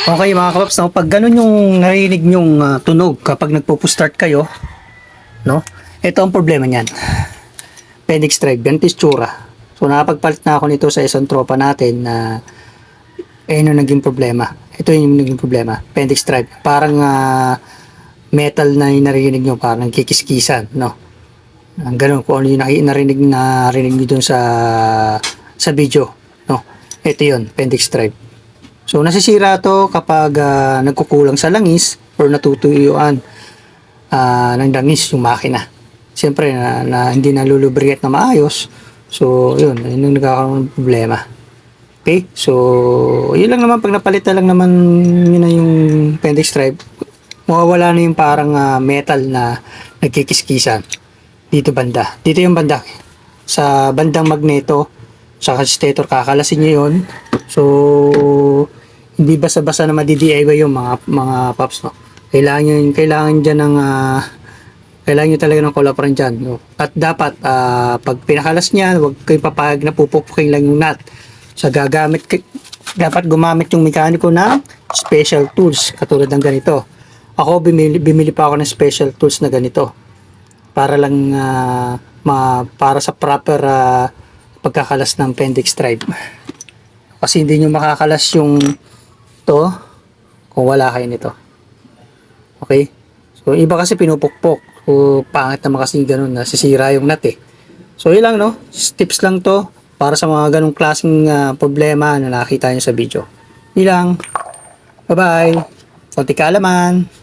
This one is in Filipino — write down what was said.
Okay mga kapaps, no? Pag ganun yung narinig nyong tunog kapag nagpo-start kayo, no? Ito ang problema niyan. Pendix drive, ganito yung tsura. So nakapagpalit na ako nito sa isang tropa natin na yung naging problema. Ito yung naging problema. Pendix drive. Parang metal na yung narinig nyo, parang kikiskisan, no? Ang ganun, kung ano yung narinig nyo dun sa video, no? Ito yun, pendix drive. So nasisira to kapag nagkukulang sa langis or natutuyuan ng langis yung makina. Siyempre na hindi nalulubricate na maayos. So yun yung nagkakaroon ng problema. Okay? So yun lang naman, pag napalit na lang naman yun na yung pendix drive, mawawala na yung parang metal na nagkikiskisan dito banda. Dito yung banda sa bandang magneto sa stator, kakalasin nyo yun. So hindi basta-basta na madi-DIY yung mga paps, no. Kailangan diyan ng kailangan niyo talaga ng kolaparan diyan, no. At dapat pag pinakalas niya, huwag kayong papayag na pupupukin lang yung nut. So dapat gumamit yung mekaniko ng special tools katulad ng ganito. Ako bumili pa ako ng special tools na ganito para lang para sa proper pagkakalas ng pendix drive. Kasi hindi nyo makakalas yung to kung wala kayo nito. Okay? So iba kasi pinupukpok. So pangit naman kasi ganun, nasisira yung nut eh. So yun lang, no? Tips lang to para sa mga ganung klaseng problema na nakita nyo sa video. Yun lang. Bye bye. Konti kaalaman.